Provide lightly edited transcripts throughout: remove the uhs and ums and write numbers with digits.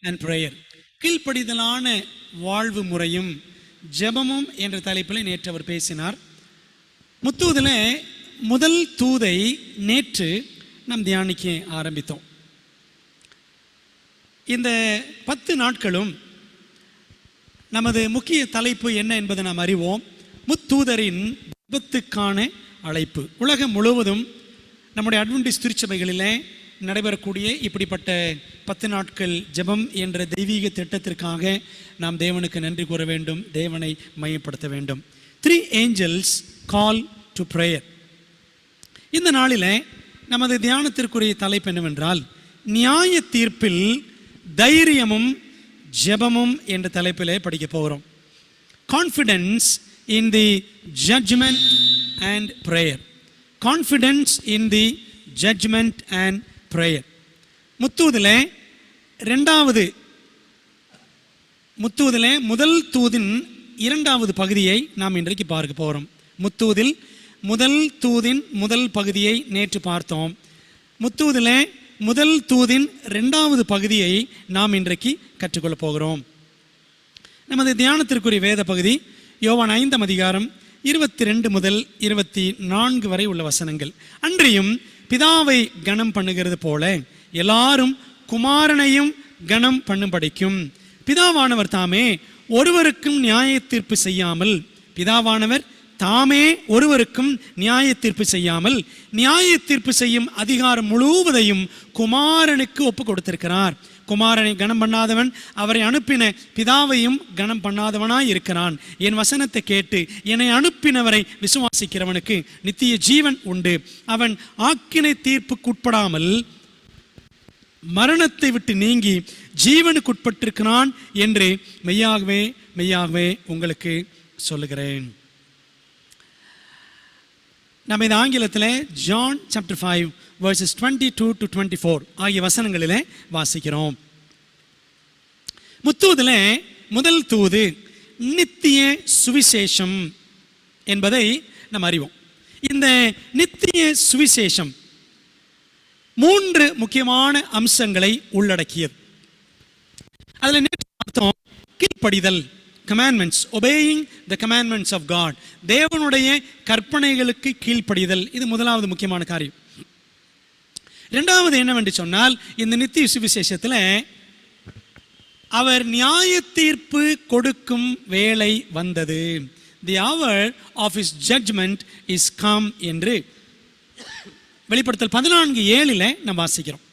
And prayer. கீழ்ப்படிதலான வாழ்வு முறையும் ஜெபமும் என்ற தலைப்பில் நேற்று அவர் பேசினார். முத்தூதில் முதல் தூதை நேற்று நாம் தியானிக்க ஆரம்பித்தோம். இந்த 10 நாட்களும் நமது முக்கிய தலைப்பு என்ன என்பதை நாம் அறிவோம். முத்தூதரின் ஜெபத்துக்கான அழைப்பு. உலகம் முழுவதும் நம்முடைய அட்வென்டிஸ்ட் திருச்சபைகளிலே நடைபெறக்கூடிய இப்படிப்பட்ட 10 நாட்கள் ஜெபம் என்ற தெய்வீக திட்டத்திற்காக நாம் தேவனுக்கு நன்றி கூற வேண்டும், தேவனை மையப்படுத்த வேண்டும். 3 angels call to prayer. இந்த நாளில் நமது தியானத்திற்குரிய தலைப்பு என்னவென்றால், நியாய தீர்ப்பில் தைரியமும் ஜெபமும் என்ற தலைப்பிலே படிக்க போகிறோம். Confidence in the judgement and prayer. Confidence in the judgement and prayer. முத்தூதில் முதல் தூதின் 2வது பகுதியை நாம் இன்றைக்கு பார்க்க போகிறோம். முத்தூதில் முதல் தூதின் முதல் பகுதியை நேற்று பார்த்தோம். முத்தூதில் முதல் தூதின் 2வது பகுதியை நாம் இன்றைக்கு கற்றுக்கொள்ளப் போகிறோம். நமது தியானத்திற்குரிய வேத பகுதி யோவான் 5ஆம் அதிகாரம் 22 முதல் 24 வரை உள்ள வசனங்கள். அன்றியும் பிதாவை கனம் பண்ணுகிறது போல எல்லாரும் குமாரனையும் கனம் பண்ணும்படிக்கும் பிதாவானவர் தாமே ஒருவருக்கும் நியாய தீர்ப்பு செய்யாமல் நியாய தீர்ப்பு செய்யாமல் நியாய தீர்ப்பு செய்யும் அதிகாரம் முழுவதையும் குமாரனுக்கு ஒப்பு கொடுத்திருக்கிறார். குமாரனை கனம் பண்ணாதவன் அவரை அனுப்பின பிதாவையும் கனம் பண்ணாதவனாய் இருக்கிறான். என் வசனத்தை கேட்டு என்னை அனுப்பினவரை விசுவாசிக்கிறவனுக்கு நித்திய ஜீவன் உண்டு. அவன் ஆக்கினை தீர்ப்புக்கு உட்படாமல் மரணத்தை விட்டு நீங்கி ஜீவனுக்கு உட்பட்டிருக்கிறான் என்று மெய்யாகவே மெய்யாகவே உங்களுக்கு சொல்லுகிறேன். நம்ம இந்த ஆங்கிலத்தில் ஜான் சாப்டர் 5 verses 22 to 24 ஆகிய வசனங்களிலே வாசிக்கிறோம். முத்தூதில் முதல் தூது நித்திய சுவிசேஷம் என்பதை நாம் அறிவோம். இந்த நித்திய சுவிசேஷம் 3 முக்கியமான அம்சங்களை உள்ளடக்கியது. அதில் நேற்று பார்த்தோம், கீழ்ப்படிதல், commandments, obeying the commandments of God, தேவனுடைய கற்பனைகளுக்கு கீழ்ப்படிதல். இது முதலாவது முக்கியமான காரியம். 2வது என்னவென்று சொன்னால், இந்த நித்திய சுவிசேஷத்தில் அவர் நியாய தீர்ப்பு கொடுக்கும் வேளை வந்தது. the hour of his judgment is come என்று வெளிப்படுத்தல் 14:7 நாம் வாசிக்கிறோம்.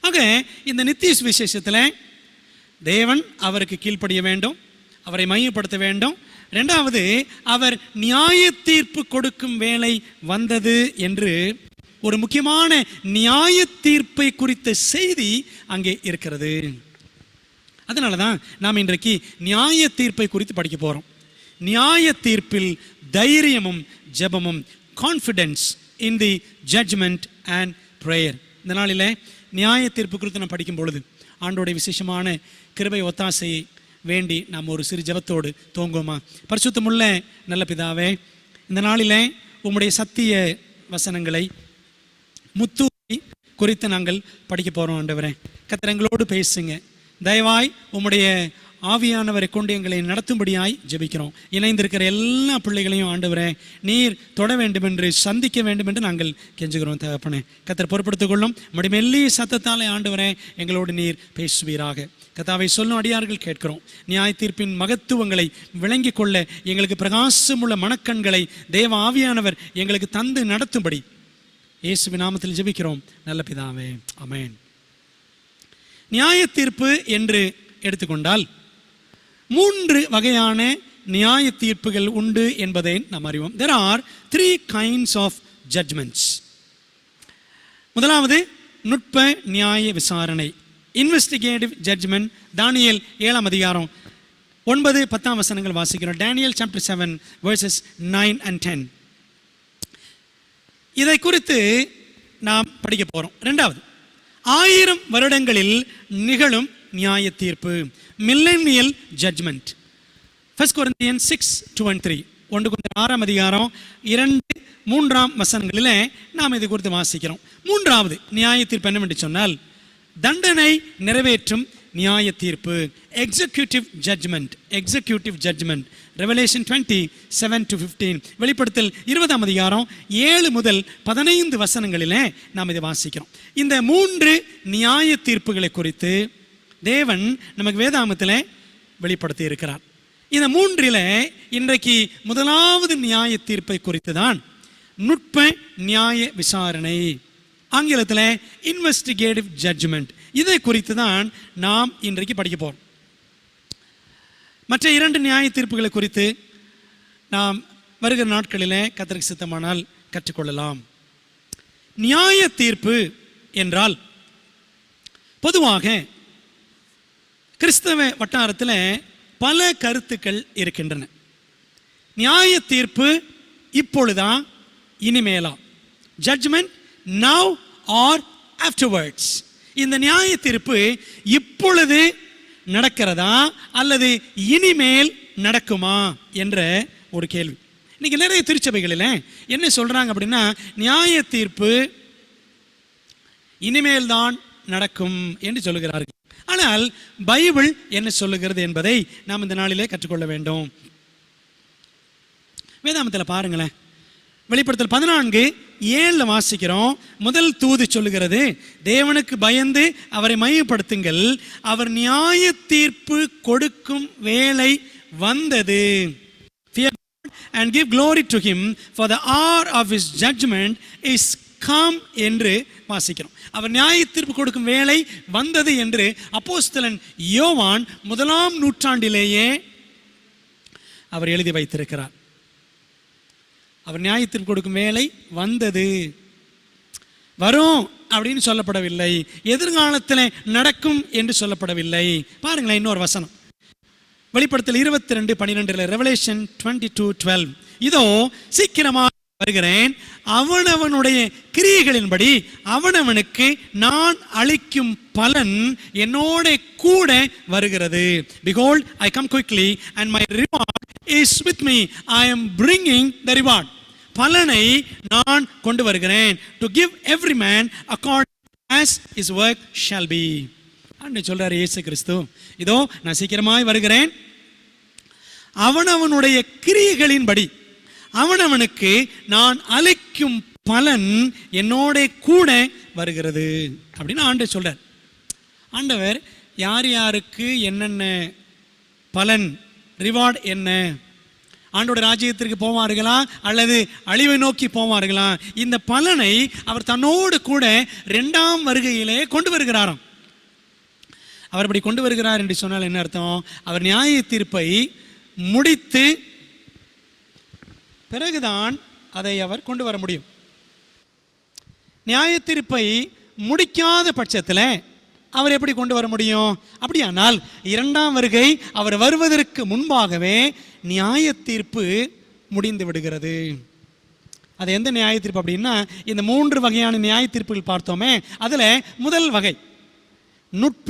ஆக இந்த நித்திய சுவிசேஷத்தில் தேவன் அவருக்கு கீழ்ப்படிய வேண்டும், அவரை மையப்படுத்த வேண்டும். 2வது, அவர் நியாய தீர்ப்பு கொடுக்கும் வேளை வந்தது என்று ஒரு முக்கியமான நியாய தீர்ப்பை குறித்த செய்தி அங்கே இருக்கிறது. அதனால தான் நாம் இன்றைக்கு நியாய தீர்ப்பை குறித்து படிக்க போகிறோம். நியாய தீர்ப்பில் தைரியமும் ஜெபமும். Confidence in the judgement and prayer. இந்த நாளில் நியாய தீர்ப்பு குறித்து நாம் படிக்கும் பொழுது ஆண்டோடைய விசேஷமான கிருபை ஒத்தாசையை வேண்டி நாம் ஒரு சிறு ஜெபத்தோடு துவங்குவோமா? பரிசுத்தமுள்ள நல்ல பிதாவே, இந்த நாளில் உம்முடைய சத்திய வசனங்களை முத்தூதி குறித்து நாங்கள் படிக்க போகிறோம். ஆண்டவரே, கர்த்தர் எங்களோடு பேசுங்க. தயவாய் உம்முடைய ஆவியானவரை கொண்டு எங்களை நடத்தும்படியாய் ஜெபிக்கிறோம். இணைந்திருக்கிற எல்லா பிள்ளைகளையும் ஆண்டவரே நீர் தொட வேண்டும் என்று, சந்திக்க வேண்டும் என்று நாங்கள் கெஞ்சுகிறோம். தகப்பனே, கர்த்தர் பொறுப்படுத்திக் கொள்ளும். மெல்லிய சத்தத்தாலே ஆண்டவரே எங்களோடு நீர் பேசுவீராக. கர்த்தாவை சொல்லும் அடியார்கள் கேட்கிறோம். நியாய தீர்ப்பின் மகத்துவங்களை விளங்கிக் கொள்ள எங்களுக்கு பிரகாசமுள்ள மனக்கண்களை தேவ ஆவியானவர் எங்களுக்கு தந்து நடத்தும்படி இயேசுவின் நாமத்தில் ஜெபிக்கிறோம் நல்ல பிதாவே, ஆமென். நியாய தீர்ப்பு என்று எடுத்துக்கொண்டால் 3 வகையான நியாய தீர்ப்புகள் உண்டு என்பதை நாம் அறிவோம். There are 3 kinds of judgments. முதலாவது நுட்ப நியாய விசாரணை, இன்வெஸ்டிகேட்டிவ் ஜட்ஜ்மெண்ட். தானியேல் 7ஆம் அதிகாரம் 9-10 வசனங்கள் வாசிக்கிறோம். Daniel chapter 7 verses 9 and 10. இதை குறித்து நாம் படிக்க போகிறோம். 2வது, 1000 வருடங்களில் நிகழும் நியாய தீர்ப்பு, மில்லேனியல் ஜட்ஜ்மெண்ட். 1 Corinthians 6:2-3, 1 Corinthians 6ஆம் அதிகாரம் 2-3 வசனங்களில் நாம் இது குறித்து வாசிக்கிறோம். 3வது நியாய தீர்ப்பு என்னவென்று சொன்னால், தண்டனை நிறைவேற்றும் நியாய தீர்ப்பு, எக்ஸிக்யூட்டிவ் ஜட்ஜ்மெண்ட். ரெவலேஷன் 20:7-15, வெளிப்படுத்தல் 20ஆம் அதிகாரம் 7 முதல் 15 வசனங்களிலே நாம் இதை வாசிக்கிறோம். இந்த 3 நியாய தீர்ப்புகளை குறித்து தேவன் நமக்கு வேதாகமத்தில் வெளிப்படுத்தி இருக்கிறார். இந்த 3ல் இன்றைக்கு முதலாவது நியாய தீர்ப்பை குறித்து தான் நுட்ப நியாய விசாரணை, ஆங்கிலத்தில் இன்வெஸ்டிகேட்டிவ் ஜட்ஜ்மெண்ட், இதை குறித்து தான் நாம் இன்றைக்கு படிக்க போகிறோம். மற்ற 2 நியாய தீர்ப்புகளை குறித்து நாம் வருகிற நாட்களில் கர்த்தருக்கு சித்தமானால் கற்றுக்கொள்ளலாம். நியாய தீர்ப்பு என்றால் பொதுவாக கிறிஸ்தவ வட்டாரத்தில் பல கருத்துக்கள் இருக்கின்றன. நியாய தீர்ப்பு இப்பொழுதா, இனிமேலா? Judgement now or afterwards? இந்த நியாய தீர்ப்பு இப்பொழுது நடக்கிறதா அல்லது இனிமேல் நடக்குமா என்ற ஒரு கேள்வி. இன்னைக்கு நிறைய திருச்சபைகளில் என்ன சொல்றாங்க அப்படின்னா, நியாய தீர்ப்பு இனிமேல் தான் நடக்கும் என்று சொல்லுகிறார்கள். ஆனால் பைபிள் என்ன சொல்லுகிறது என்பதை நாம் இந்த நாளிலே கற்றுக்கொள்ள வேண்டும். வேதாகமத்தில் பாருங்களேன், வெளிப்படுத்தல் 14:7 வாசிக்கிறோம். முதல் தூது சொல்லுகிறது, தேவனுக்கு பயந்து அவரை மையப்படுத்துங்கள், அவர் நியாய தீர்ப்பு கொடுக்கும் வேளை வந்தது. Fear God and give glory to him, for the hour of his judgment is come என்று வாசிக்கிறோம். அவர் நியாய தீர்ப்பு கொடுக்கும் வேளை வந்தது என்று அப்போஸ்தலன் யோவான் 1ஆம் நூற்றாண்டிலேயே அவர் எழுதி வைத்திருக்கிறார். அவர் நியாய தீர்ப்பு கொடுக்கும் வேளை வந்தது, வரும் அப்படின்னு சொல்லப்படவில்லை, எதிர்காலத்தில் நடக்கும் என்று சொல்லப்படவில்லை. பாருங்களேன் இன்னொரு வசனம், வெளிப்படுத்தல் 22:12, ரெவலேஷன் 22:12, இதோ சீக்கிரமாக வருகிறேன், அவனவனுடைய கிரியைகளின்படி அவனவனுக்கு நான் அளிக்கும் பலன் என்னோட கூட வருகிறது. Behold, I come quickly and my reward is with me. I am bringing the reward. பலனை நான் கொண்டு வருகிறேன். To give every man according as his work shall be. அன்று சொல்றாரு இயேசு கிறிஸ்து, இதோ நான் சீக்கிரமாய் வருகிறேன், அவனவனுடைய கிரியைகளின்படி அவனவனுக்கு நான் அளிக்கும் பலன் என்னோட கூட வருகிறது அப்படின்னு ஆண்டவர் சொல்றார். ஆண்டவர் யார் யாருக்கு என்னென்ன பலன், ரிவார்ட் என்ன, ஆண்டோட ராஜ்யத்திற்கு போவார்களா அல்லது அழிவை நோக்கி போவார்களா, இந்த பலனை அவர் தன்னோடு கூட 2ஆம் வருகையிலே கொண்டு வருகிறாராம். அவர் அப்படி கொண்டு வருகிறார் என்று சொன்னால் என்ன அர்த்தம்? அவர் நியாய தீர்ப்பை முடித்து பிறகுதான் அதை அவர் கொண்டு வர முடியும். நியாய தீர்ப்பை முடிக்காத பட்சத்தில் அவர் எப்படி கொண்டு வர முடியும்? அப்படியானால் 2ஆம் வருகை அவர் வருவதற்கு முன்பாகவே நியாய தீர்ப்பு முடிந்து விடுகிறது. அது எந்த நியாய தீர்ப்பு அப்படின்னா, இந்த 3 வகையான நியாய தீர்ப்புகள் பார்த்தோமே, அதில் முதல் வகை நுட்ப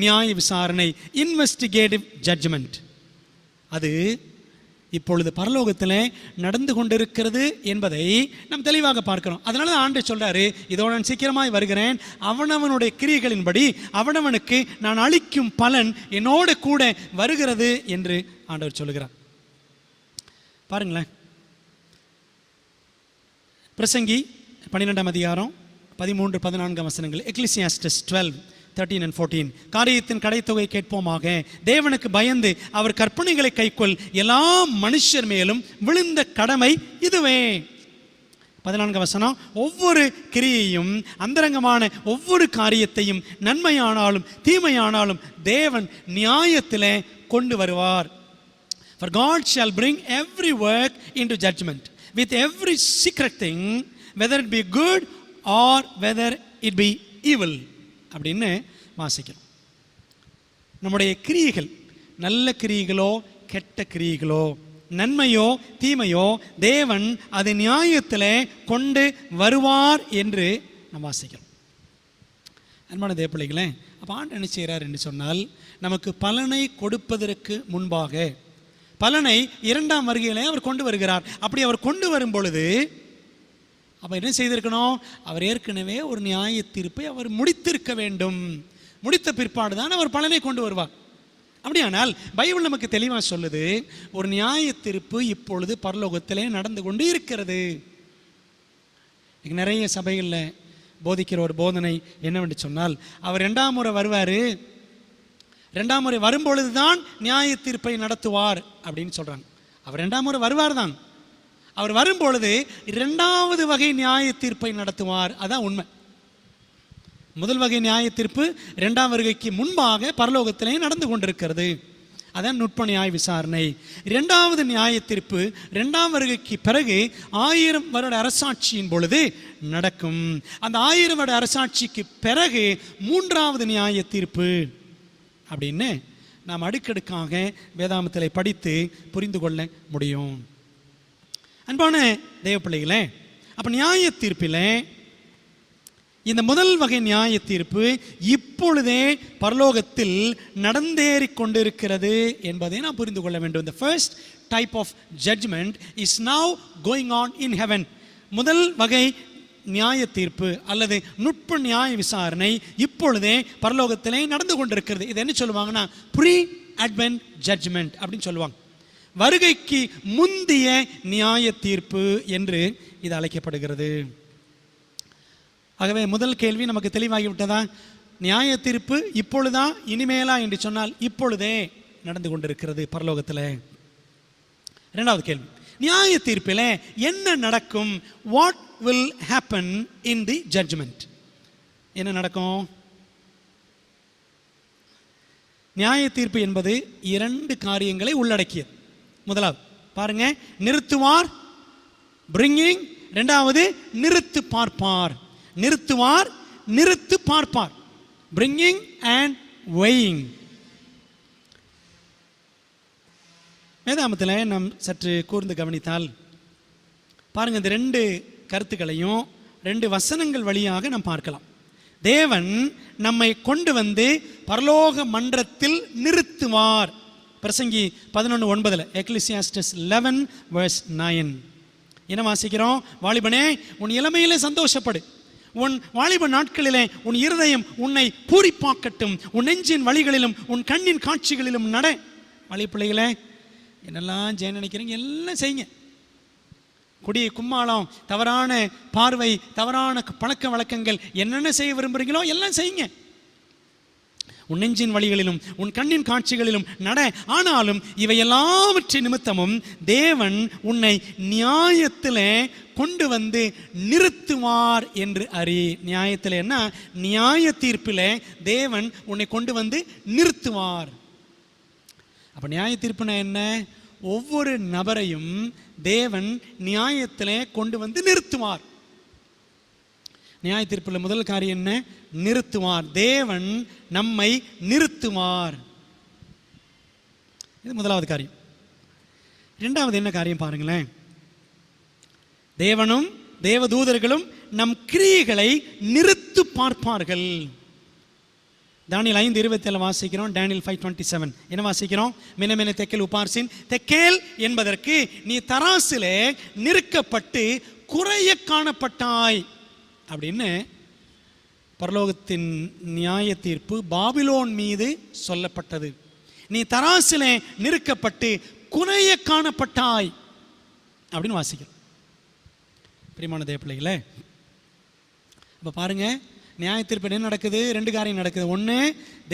நியாய விசாரணை, இன்வெஸ்டிகேட்டிவ் ஜட்ஜ்மெண்ட். அது இப்பொழுது பரலோகத்தில் நடந்து கொண்டிருக்கிறது என்பதை நாம் தெளிவாக பார்க்கிறோம். அதனால தான் ஆண்டவர் சொல்றாரு, இதோ நான் சீக்கிரமாய் வருகிறேன், அவனவனுடைய கிரியைகளின்படி அவனவனுக்கு நான் அளிக்கும் பலன் என்னோட கூட வருகிறது என்று ஆண்டவர் சொல்லுகிறார். பாருங்களேன், பிரசங்கி 12ஆம் அதிகாரம் 13-14 வசனங்கள், எக்லிசியாஸ்டஸ் 12:13-14, காரியத்தின் கடைத்தொகை கேட்போமாக, தேவனுக்கு பயந்து அவர் கற்பனைகளை கைக்கொள், எல்லா மனுஷர் மேலும் விழுந்த கடமை இதுவே. 14 வசனம், ஒவ்வொரு கிரியையும் அந்தரங்கமான ஒவ்வொரு காரியத்தையும் நன்மையானாலும் தீமையானாலும் தேவன் நியாயத்திலே கொண்டு வருவார். For God shall bring every work into judgment with every secret thing, whether it be good or whether it be evil அப்படின்னு வாசிக்கிறோம். நம்முடைய கிரியைகள் நல்ல கிரியைகளோ கெட்ட கிரியைகளோ, நன்மையோ தீமையோ, தேவன் அதை நியாயத்தில் கொண்டு வருவார் என்று நாம் வாசிக்கிறோம். அன்பான தேவப்பிள்ளைகளே, அப்போ ஆண்டவர் என்ன செய்கிறார் என்று சொன்னால், நமக்கு பலனை கொடுப்பதற்கு முன்பாக பலனை 2ஆம் வருகையிலே அவர் கொண்டு வருகிறார். அப்படி அவர் கொண்டு வரும் பொழுது அப்போ என்ன செய்திருக்கணும்? அவர் ஏற்கனவே ஒரு நியாய தீர்ப்பை அவர் முடித்திருக்க வேண்டும். முடித்த பிற்பாடு தான் அவர் பலனை கொண்டு வருவார். அப்படியானால் பைபிள் நமக்கு தெளிவாக சொல்லுது, ஒரு நியாய தீர்ப்பு இப்பொழுது பரலோகத்திலே நடந்து கொண்டு இருக்கிறது. நிறைய சபைகளில் போதிக்கிற ஒரு போதனை என்னவென்று சொன்னால், அவர் 2ஆம் முறை வருவார், 2ஆம் முறை வரும்பொழுது தான் நியாய தீர்ப்பை நடத்துவார் அப்படின்னு சொல்கிறாங்க. அவர் 2ஆம் முறை வருவார் தான், அவர் வரும்பொழுது 2வது வகை நியாய தீர்ப்பை நடத்துவார். அதான் உண்மை. முதல் வகை நியாய தீர்ப்பு 2ஆம் வருகைக்கு முன்பாக பரலோகத்திலே நடந்து கொண்டிருக்கிறது. அதான் நுட்ப நியாய விசாரணை. 2வது நியாய தீர்ப்பு 2ஆம் வருகைக்கு பிறகு 1000 வருட அரசாட்சியின் பொழுது நடக்கும். அந்த 1000 வருட அரசாட்சிக்கு பிறகு 3வது நியாய தீர்ப்பு அப்படின்னு நாம் அடுக்கடுக்காக வேதாமத்தில் படித்து புரிந்து கொள்ள முடியும். அன்பான தேவ பிள்ளைகளே, அப்போ நியாய தீர்ப்பில் இந்த முதல் வகை நியாய தீர்ப்பு இப்பொழுதே பரலோகத்தில் நடந்தேறிக் கொண்டிருக்கிறது என்பதை நாம் புரிந்து கொள்ள வேண்டும். The first type of judgment is now going on in heaven. முதல் வகை நியாய தீர்ப்பு அல்லது நுட்ப நியாய விசாரணை இப்பொழுதே பரலோகத்திலே நடந்து கொண்டிருக்கிறது. இது என்ன சொல்லுவாங்கன்னா ப்ரீ அட்வென்ட் ஜட்ஜ்மெண்ட் அப்படின்னு சொல்லுவாங்க. வருகைக்கு முந்திய நியாய தீர்ப்பு என்று இது அழைக்கப்படுகிறது. ஆகவே முதல் கேள்வி நமக்கு தெளிவாகிவிட்டதா? நியாய தீர்ப்பு இப்பொழுதா இனிமேலா என்று சொன்னால் இப்பொழுதே நடந்து கொண்டிருக்கிறது பரலோகத்தில். 2வது கேள்வி, நியாய தீர்ப்பில் என்ன நடக்கும்? What will happen in the judgement? என்ன நடக்கும்? நியாய தீர்ப்பு என்பது 2 காரியங்களை உள்ளடக்கியது. முதலாவது பாருங்க, நிறுத்துவார், பிரிங்கிங். 2வது நிறுத்து பார்ப்பார். நிறுத்துவார், நிறுத்து பார்ப்பார், பிரிங்கிங் அண்ட் வெயிங். வேதாமத்தில் நாம் சற்று கூர்ந்து கவனித்தால் பாருங்க, இந்த 2 கருத்துக்களையும் 2 வசனங்கள் வழியாக நாம் பார்க்கலாம். தேவன் நம்மை கொண்டு வந்து பரலோக மன்றத்தில் நிறுத்துவார். பிரசங்கி 11:9, எக்லிசியாஸ்டஸ் 11:9 என்ன வாசிக்கிறோம்? வாலிபனே, உன் இளமையிலே சந்தோஷப்படு, உன் வாலிப நாட்களிலே உன் இருதயம் உன்னை பூரிப்பாக்கட்டும், உன் நெஞ்சின் வழிகளிலும் உன் கண்ணின் காட்சிகளிலும் நட. வாலிப பிள்ளைகளே, என்னெல்லாம் செய்ய நினைக்கிறீங்க எல்லாம் செய்யுங்க. குடி, கும்மாளம், தவறான பார்வை, தவறான பழக்க வழக்கங்கள், என்னென்ன செய்ய விரும்புகிறீங்களோ எல்லாம் செய்யுங்க. உன் நெஞ்சின் வழிகளிலும் உன் கண்ணின் காட்சிகளிலும் நட. ஆனாலும் இவை எல்லாவற்றின் நிமித்தமும் தேவன் உன்னை நியாயத்தில் கொண்டு வந்து நிறுத்துவார் என்று அறி. நியாயத்தில் என்ன? நியாய தீர்ப்பில் தேவன் உன்னை கொண்டு வந்து நிறுத்துவார். அப்ப நியாய தீர்ப்புனா என்ன? ஒவ்வொரு நபரையும் தேவன் நியாயத்தில் கொண்டு வந்து நிறுத்துவார். நியாய தீர்ப்பில் முதல் காரியம் என்ன? நிறுத்துவார். தேவன் நம்மை நிறுத்துவார். இது முதலாவது காரியம். 2வது என்ன காரியம் பாருங்களேன். தேவனும் தேவதூதர்களும் நம் கிரியைகளை நிறுத்து பார்ப்பார்கள். தானியேல் 5:27 வாசிக்கிறோம். Daniel 5:27 என்ன வாசிக்கிறோம்? மினமென தெக்கேல் உபார்சின். தெக்கேல் என்பதற்கு நீ தராசிலே நிறுக்கப்பட்டு குறைய காணப்பட்டாய் அப்படின்னு பரலோகத்தின் நியாய தீர்ப்பு பாபிலோன் மீது சொல்லப்பட்டது. நீ தராசிலே நிறுக்கப்பட்டு குறைய காணப்பட்டாய் அப்படின்னு வாசிக்கிறோம். பிரியமான தேவ பிள்ளைகளே, அப்போ பாருங்க, நியாய தீர்ப்பில் என்ன நடக்குது? 2 காரியம் நடக்குது. 1,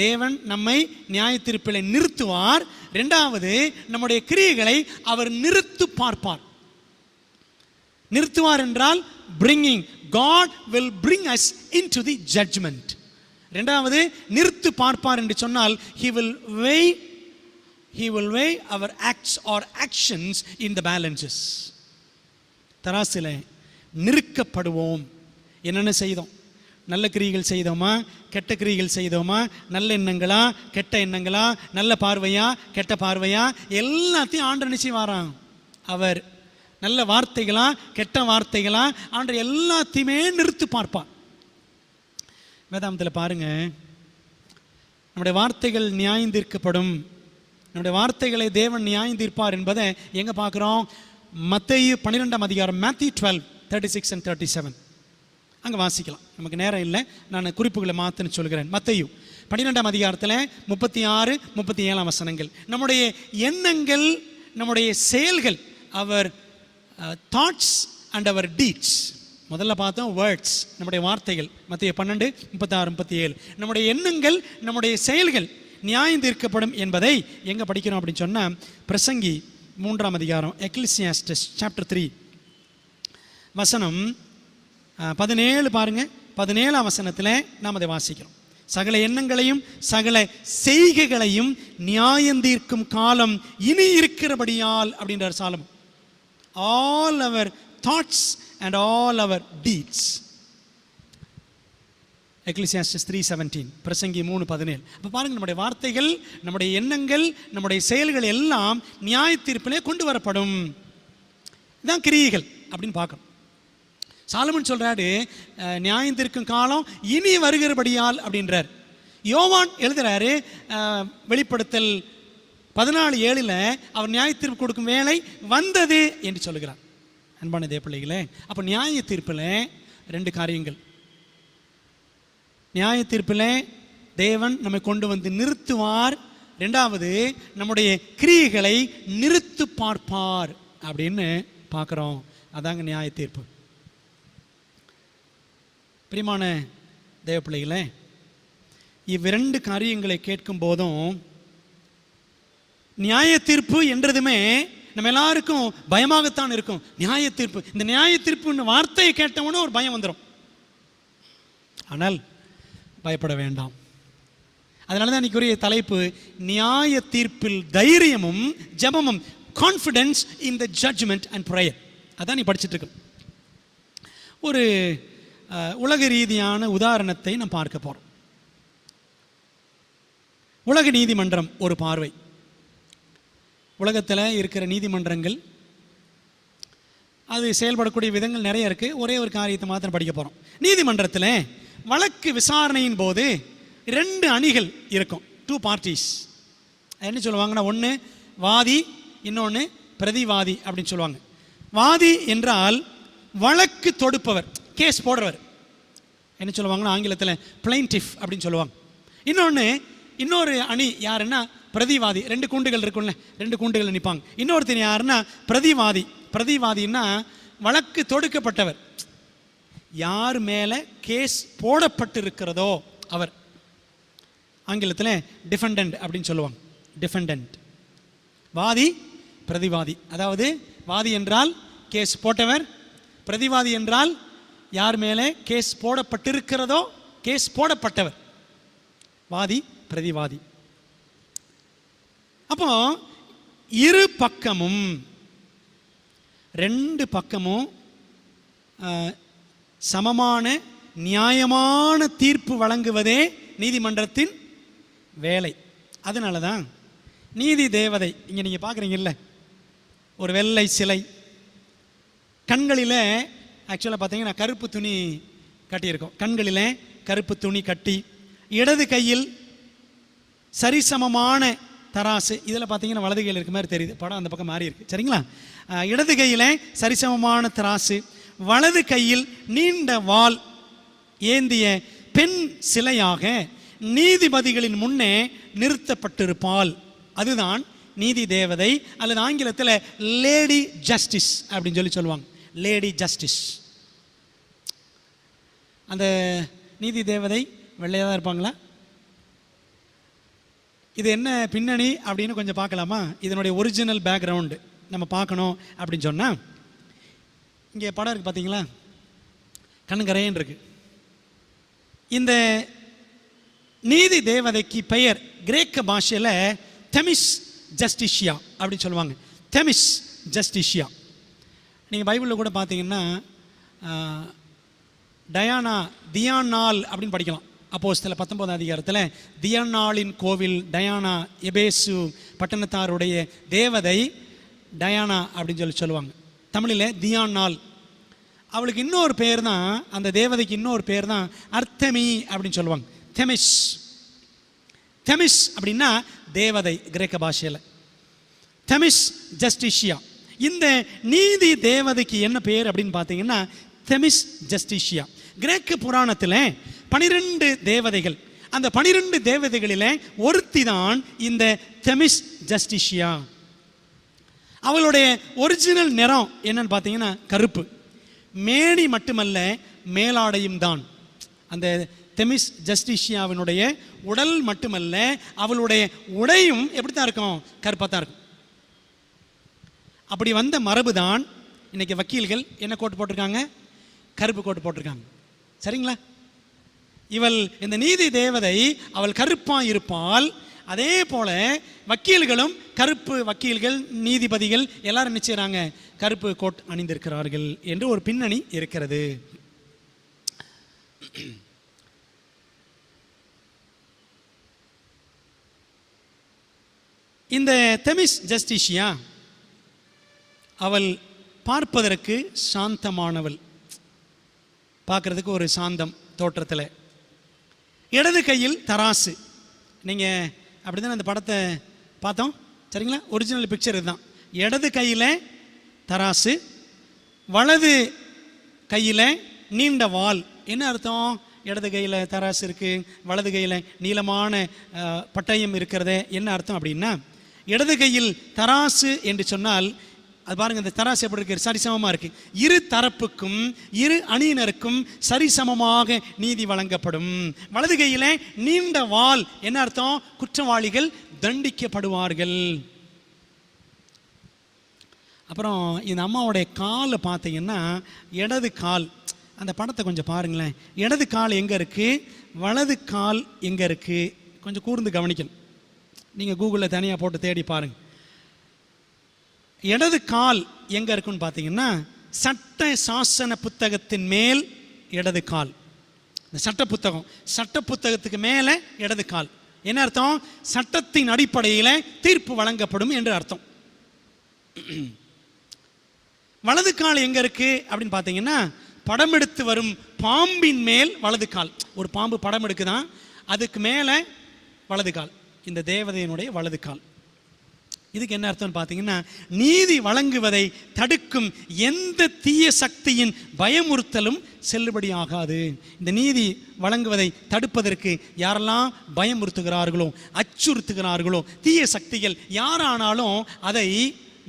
தேவன் நம்மை நியாய தீர்ப்பில் நிறுத்துவார். 2வது, நம்முடைய கிரியைகளை அவர் நிறுத்து பார்ப்பார். நிறுத்துவார் என்றால் bringing, God will bring us into the judgment. 2வது, நிறுத்து பார்ப்பார் என்று சொன்னால் he will weigh our acts or actions in the balances. தராசில நிறுக்கப்படுவோம். என்னென்ன செய்தோம்? நல்ல கிரியைகள் செய்தோமா, கெட்ட கிரியைகள் செய்தோமா, நல்ல எண்ணங்களா, கெட்ட எண்ணங்களா, நல்ல பார்வையா, கெட்ட பார்வையா, எல்லாத்தையும் ஆண்டவர் நிச்சயமாறான். அவர் நல்ல வார்த்தைகளா, கெட்ட வார்த்தைகளா, ஆண்டவர் எல்லாத்தையுமே நிறுத்து பார்ப்பார். வேதாமத்தில் பாருங்க, நம்முடைய வார்த்தைகள் நியாயம் தீர்க்கப்படும், நம்முடைய வார்த்தைகளை தேவன் நியாயம் தீர்ப்பார் என்பதை எங்க பார்க்கிறோம்? மத்தேயு 12ஆம் அதிகாரம், Matthew 12:36 and 37 அங்கே வாசிக்கலாம். நமக்கு நேரம் இல்லை, நான் குறிப்புகளை மாற்றுன்னு சொல்கிறேன். மத்தேயு 12ஆம் அதிகாரத்தில் 36, 37 வசனங்கள். நம்முடைய எண்ணங்கள், நம்முடைய செயல்கள், our thoughts and our deeds. முதல்ல பார்த்தோம் வேர்ட்ஸ், நம்முடைய வார்த்தைகள், மத்திய 12, 36, 37. நம்முடைய எண்ணங்கள், நம்முடைய செயல்கள் நியாயம் தீர்க்கப்படும் என்பதை எங்கே படிக்கிறோம் அப்படின்னு சொன்னால், பிரசங்கி 3ஆம் அதிகாரம், எக்லிசியாஸ்டஸ் சாப்டர் 3 வசனம் 17 பாருங்க. 17ஆம் வசனத்தில் நாம் அதை வாசிக்கிறோம். சகல எண்ணங்களையும் சகல செய்கைகளையும் நியாயம் தீர்க்கும் காலம் இனி இருக்கிறபடியால் அப்படின்றார் Solomon. All our thoughts and all our deeds. Ecclesiastes 3:17, பிரசங்கி 3:17. அப்போ பாருங்க, நம்முடைய வார்த்தைகள், நம்முடைய எண்ணங்கள், நம்முடைய செயல்கள் எல்லாம் நியாய தீர்ப்பிலே கொண்டு வரப்படும். இதுதான் கிரியைகள் அப்படின்னு பார்க்கணும். சாலமன் சொல்றாரு நியாயம் தீர்க்கும் காலம் இனி வருகிறபடியால் அப்படின்றார். யோவான் எழுதுறாரு வெளிப்படுத்தல் 14:7 அவர் நியாய தீர்ப்பு கொடுக்கும் வேலை வந்தது என்று சொல்லுகிறார். அன்பான தேவ பிள்ளைகளே, அப்போ நியாய தீர்ப்பில் 2 காரியங்கள். நியாய தீர்ப்பில் தேவன் நம்மை கொண்டு வந்து நிறுத்துவார். 2வது, நம்முடைய கிரியைகளை நிறுத்து பார்ப்பார் அப்படின்னு பார்க்குறோம். அதாங்க நியாய தீர்ப்பு. பிரியமான தேவ பிள்ளைகளே, இவ்விரண்டு காரியங்களை கேட்கும் போதும் நியாய தீர்ப்பு என்றதுமே நம்ம எல்லாருக்கும் பயமாகத்தான் இருக்கும். நியாய தீர்ப்பு, இந்த நியாய தீர்ப்புன்னு வார்த்தையை கேட்டவொன்னே ஒரு பயம் வந்துடும். ஆனால் பயப்பட வேண்டாம். அதனால தான் இன்னைக்குரிய தலைப்பு நியாய தீர்ப்பில் தைரியமும் ஜெபமும், confidence in the judgement and prayer. அதான் நீ படிச்சுட்டு இருக்க. ஒரு உலக ரீதியான உதாரணத்தை நாம் பார்க்க போகிறோம். உலக நீதிமன்றம் ஒரு பார்வை. உலகத்தில் இருக்கிற நீதிமன்றங்கள் அது செயல்படக்கூடிய விதங்கள் நிறைய இருக்குது. ஒரே ஒரு காரியத்தை மாத்திரம் படிக்க போகிறோம். நீதிமன்றத்தில் வழக்கு விசாரணையின் போது 2 அணிகள் இருக்கும், 2 பார்ட்டிஸ். என்ன சொல்லுவாங்கன்னா, ஒன்று வாதி, இன்னொன்று பிரதிவாதி அப்படின்னு சொல்லுவாங்க. வாதி என்றால் வழக்கு தொடுப்பவர், கேஸ் போடுறவர். என்ன சொல்லுவாங்கன்னா ஆங்கிலத்தில் பிளைன்டிஃப் அப்படின்னு சொல்லுவாங்க. இன்னொரு அணி யாருன்னா பிரதிவாதி. 2 கூண்டுகள் இருக்கும்ல, 2 கூண்டுகள் நிற்பாங்க. இன்னொருத்தர் யாருன்னா பிரதிவாதி. பிரதிவாதின்னா வழக்கு தொடுக்கப்பட்டவர், யார் மேலே கேஸ் போடப்பட்டிருக்கிறதோ அவர். ஆங்கிலத்தில் டிஃபெண்டன்ட் அப்படின்னு சொல்லுவாங்க. டிஃபெண்டன்ட், வாதி, பிரதிவாதி. அதாவது வாதி என்றால் கேஸ் போட்டவர், பிரதிவாதி என்றால் யார் மேலே கேஸ் போடப்பட்டிருக்கிறதோ கேஸ் போடப்பட்டவர். வாதி, பிரதிவாதி. அப்போ இரு பக்கமும் 2 பக்கமும் சமமான நியாயமான தீர்ப்பு வழங்குவதே நீதிமன்றத்தின் வேலை. அதனால தான் நீதி தேவதை இங்கே நீங்கள் பார்க்குறீங்கல்ல, ஒரு வெள்ளை சிலை, கண்களில் ஆக்சுவலாக பார்த்தீங்கன்னா கருப்பு துணி கட்டியிருக்கோம். கண்களில் கருப்பு துணி கட்டி, இடது கையில் சரிசமமான தராசு. இதில் பார்த்தீங்கன்னா வலது கையில் இருக்க மாதிரி தெரியுது, படம் அந்த பக்கம் மாறி இருக்கு, சரிங்களா? இடது கையில் சரிசமமான தராசு, வலது கையில் நீண்ட வாள் ஏந்திய பெண் சிலையாக நீதிபதிகளின் முன்னே நிறுத்தப்பட்டிருப்பாள். அதுதான் நீதி தேவதை, அல்லது ஆங்கிலத்தில் லேடி ஜஸ்டிஸ் அப்படின்னு சொல்லுவாங்க. Lady justice. அந்த நீதி தேவதை வெள்ளையாக தான் இருப்பாங்களா? இது என்ன பின்னணி அப்படின்னு கொஞ்சம் பார்க்கலாமா? இதனுடைய ஒரிஜினல் பேக்ரவுண்டு நம்ம பார்க்கணும் அப்படின்னு சொன்னால், இங்கே படம் இருக்குது பார்த்தீங்களா, கண்கரையன் இருக்கு. இந்த நீதி தேவதைக்கு பெயர் கிரேக்க பாஷையில் தெமிஸ் ஜஸ்டிஷியா அப்படின்னு சொல்லுவாங்க. தெமிஸ் ஜஸ்டிஷியா. நீங்கள் பைபிளில் கூட பார்த்தீங்கன்னா தியானாள் அப்படின்னு படிக்கலாம். அப்போஸ்தலர் 19ஆம் அதிகாரத்தில் தியானாளின் கோவில், டயானா, எபேசு பட்டணத்தாருடைய தேவதை டயானா அப்படின்னு சொல்லுவாங்க. தமிழில் தியானாள். அவளுக்கு இன்னொரு பேர் தான், அந்த தேவதைக்கு இன்னொரு பேர் தான் அர்த்தமி அப்படின்னு சொல்லுவாங்க. தெமிஸ். தெமிஸ் அப்படின்னா தேவதை கிரேக்க பாஷையில். தெமிஸ் ஜஸ்டிஷியா. இந்த நீதி தேவதைக்கு என்ன பேர் அப்படின்னு பார்த்தீங்கன்னா தெமிஸ் ஜஸ்டிஷியா. கிரேக்க புராணத்தில் 12 தேவதைகள், அந்த 12 தேவதைகளிலே ஒருத்தி தான் இந்த தெமிஸ் ஜஸ்டிஷியா. அவளுடைய ஒரிஜினல் நிறம் என்னன்னு பார்த்தீங்கன்னா கருப்பு. மேனி மட்டுமல்ல, மேலாடையும் தான். அந்த தெமிஸ் ஜஸ்டிஷியாவினுடைய உடல் மட்டுமல்ல, அவளுடைய உடையும் எப்படி தான் இருக்கும்? கருப்பாக தான் இருக்கும். அப்படி வந்த மரபு தான் இன்னைக்கு வக்கீல்கள் என்ன கோட்டு போட்டிருக்காங்க? கருப்பு கோட்டு போட்டிருக்காங்க. சரிங்களா? இவள் இந்த நீதி தேவதை அவள் கருப்பாக இருப்பால், அதே போல வக்கீல்களும் கருப்பு வக்கீல்கள், நீதிபதிகள் எல்லாரும் நிச்சயறாங்க கருப்பு கோட் அணிந்திருக்கிறார்கள் என்று ஒரு பின்னணி இருக்கிறது. இந்த தெமிஸ் ஜஸ்டிஷியா அவள் பார்ப்பதற்கு சாந்தமானவள், பார்க்கறதுக்கு ஒரு சாந்தம் தோற்றத்தில். இடது கையில் தராசு. நீங்கள் அப்படி தானே அந்த படத்தை பார்த்தோம், சரிங்களா? ஒரிஜினல் பிக்சர் இதுதான். இடது கையில் தராசு, வலது கையில் நீண்ட வால். என்ன அர்த்தம்? இடது கையில் தராசு இருக்குது, வலது கையில் நீளமான பட்டயம் இருக்கிறது. என்ன அர்த்தம் அப்படின்னா, இடது கையில் தராசு என்று சொன்னால் அது பாருங்கள், இந்த தராசு எப்படி இருக்கு? சரிசமமாக இருக்குது. இரு தரப்புக்கும் இரு அணியினருக்கும் சரிசமமாக நீதி வழங்கப்படும். வலது கையில் நீண்ட வால். என்ன அர்த்தம்? குற்றவாளிகள் தண்டிக்கப்படுவார்கள். அப்புறம் இந்த அம்மாவுடைய காலை பார்த்தீங்கன்னா, இடது கால், அந்த படத்தை கொஞ்சம் பாருங்களேன். இடது கால் எங்கே இருக்குது, வலது கால் எங்கே இருக்குது? கொஞ்சம் கூர்ந்து கவனிக்கணும். நீங்கள் கூகுளில் தனியாக போட்டு தேடி பாருங்கள். இடது கால் எங்கே இருக்குன்னு பார்த்தீங்கன்னா, சட்ட சாசன புத்தகத்தின் மேல் இடது கால். இந்த சட்ட புத்தகத்துக்கு மேலே இடது கால். என்ன அர்த்தம்? சட்டத்தின் அடிப்படையில் தீர்ப்பு வழங்கப்படும் என்று அர்த்தம். வலது கால் எங்கே இருக்கு அப்படின்னு பார்த்தீங்கன்னா, படம் எடுத்து வரும் பாம்பின் மேல் வலது கால். ஒரு பாம்பு படம் எடுக்குதான், அதுக்கு மேலே வலது கால். இந்த தேவதையினுடைய வலது கால். இதுக்கு என்ன அர்த்தம்னு பார்த்தீங்கன்னா, நீதி வழங்குவதை தடுக்கும் எந்த தீய சக்தியின் பயமுறுத்தலும் செல்லுபடி ஆகாது. இந்த நீதி வழங்குவதை தடுப்பதற்கு யாரெல்லாம் பயமுறுத்துகிறார்களோ, அச்சுறுத்துகிறார்களோ, தீய சக்திகள் யாரானாலும் அதை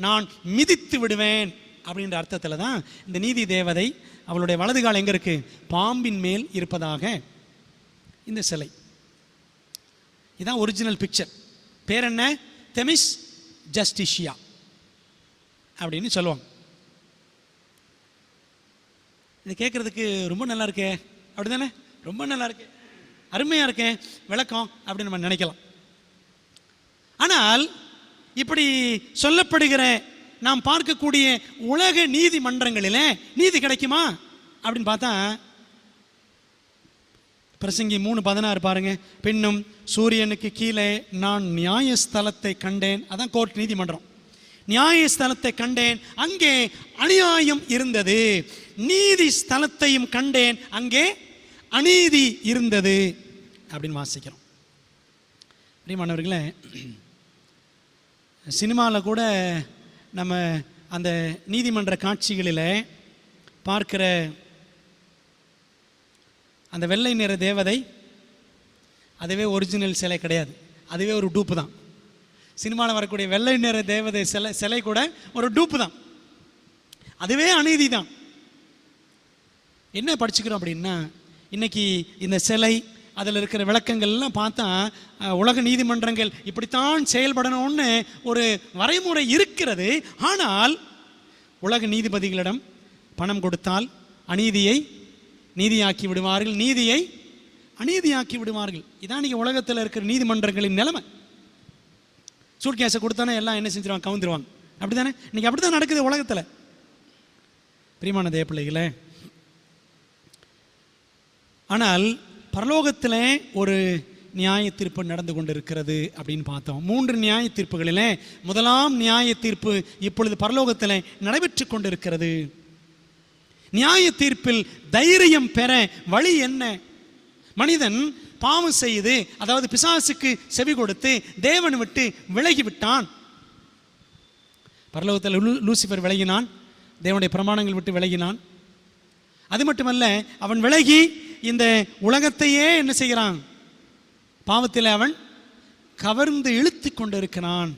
நான் மிதித்து விடுவேன் அப்படின்ற அர்த்தத்தில் தான் இந்த நீதி தேவதை அவளுடைய வலது கால் எங்கே இருக்கு? பாம்பின் மேல் இருப்பதாக இந்த சிலை. இதுதான் ஒரிஜினல் பிக்சர். பேர் என்ன? தெமிஸ் ஜஸ்டிஷியா அப்படின்னு சொல்லுவாங்க. இது கேட்குறதுக்கு ரொம்ப நல்லா இருக்கே, அப்படி தானே? ரொம்ப நல்லா இருக்கே, அருமையாக இருக்கேன் விளக்கம் அப்படின்னு நம்ம நினைக்கலாம். ஆனால் இப்படி சொல்லப்படுகிற நாம் பார்க்கக்கூடிய உலக நீதிமன்றங்களில் நீதி கிடைக்குமா அப்படின்னு பார்த்தா, பிரசங்கி 3:16 பாருங்க. பின்னும் சூரியனுக்கு கீழே நான் நியாயஸ்தலத்தை கண்டேன். அதான் கோர்ட், நீதிமன்றம். நியாயஸ்தலத்தை கண்டேன், அங்கே அநியாயம் இருந்தது. நீதி ஸ்தலத்தையும் கண்டேன், அங்கே அநீதி இருந்தது அப்படின்னு வாசிக்கிறோம். பிரியமானவர்களே, சினிமாவில் கூட நம்ம அந்த நீதிமன்ற காட்சிகளில் பார்க்கிற அந்த வெள்ளை நிற தேவதை, அதுவே ஒரிஜினல் சிலை கிடையாது, அதுவே ஒரு டூப்பு தான். சினிமாவில் வரக்கூடிய வெள்ளை நிற தேவதை சிலை கூட ஒரு டூப்பு தான், அதுவே அநீதி தான். என்ன படிச்சுக்கிறோம் அப்படின்னா, இன்னைக்கு இந்த சிலை, அதில் இருக்கிற விளக்கங்கள்லாம் பார்த்தா உலக நீதிமன்றங்கள் இப்படித்தான் செயல்படணும்னு ஒரு வரைமுறை இருக்கிறது. ஆனால் உலக நீதிபதிகளிடம் பணம் கொடுத்தால் அநீதியை நீதியாக்கி விடுவார்கள், நீதியை அநீதியாக்கி விடுவார்கள். இதான் நீங்கள் உலகத்தில் இருக்கிற நீதிமன்றங்களின் நிலைமை. சூட்கேஸை கொடுத்தானே எல்லாம் என்ன செஞ்சிருவாங்க? கவுந்துருவாங்க. அப்படி தானே? இன்னைக்கு அப்படி தான் நடக்குது உலகத்தில். பிரியமான தேவ பிள்ளைகளே, ஆனால் பரலோகத்தில் ஒரு நியாய தீர்ப்பு நடந்து கொண்டு இருக்கிறது அப்படின்னு பார்த்தோம். 3 நியாய தீர்ப்புகளில் முதலாம் நியாய தீர்ப்பு இப்பொழுது பரலோகத்தில் நடைபெற்று கொண்டிருக்கிறது. நியாய தீர்ப்பில் தைரியம் பெற வழி என்ன? மனிதன் பாவம் செய்து, அதாவது பிசாசுக்கு செவி கொடுத்து தேவனை விட்டு விலகிவிட்டான். பரலோகத்தில் லூசிபர் விலகினான், தேவனுடைய பிரமாணங்கள் விட்டு விலகினான். அது மட்டுமல்ல, அவன் விலகி இந்த உலகத்தையே என்ன செய்கிறான்? பாவத்தில் அவன் கவர்ந்து இழுத்து கொண்டு இருக்கிறான்.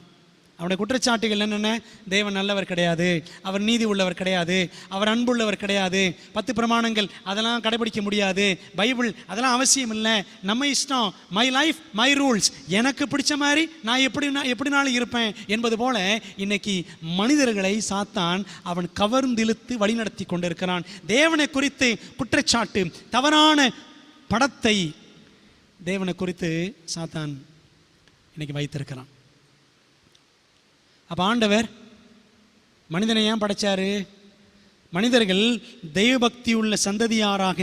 அவனுடைய குற்றச்சாட்டுகள் என்னென்ன? தேவன் நல்லவர் கிடையாது, அவர் நீதி உள்ளவர் கிடையாது, அவர் அன்புள்ளவர் கிடையாது, 10 பிரமாணங்கள் அதெல்லாம் கடைபிடிக்க முடியாது, பைபிள் அதெல்லாம் அவசியம் இல்லை, நம்ம இஷ்டம், மை லைஃப் மை ரூல்ஸ், எனக்கு பிடிச்ச மாதிரி நான் எப்படினாலும் இருப்பேன் என்பது போல இன்னைக்கு மனிதர்களை சாத்தான் அவன் கவர்ந்து இழுத்து வழிநடத்தி கொண்டிருக்கிறான். தேவனை குறித்து குற்றச்சாட்டு, தவறான படத்தை தேவனை குறித்து சாத்தான் இன்னைக்கு வைத்திருக்கிறான். அப்போ ஆண்டவர் மனிதனை ஏன் படைச்சாரு? மனிதர்கள் தெய்வபக்தி உள்ள சந்ததியாராக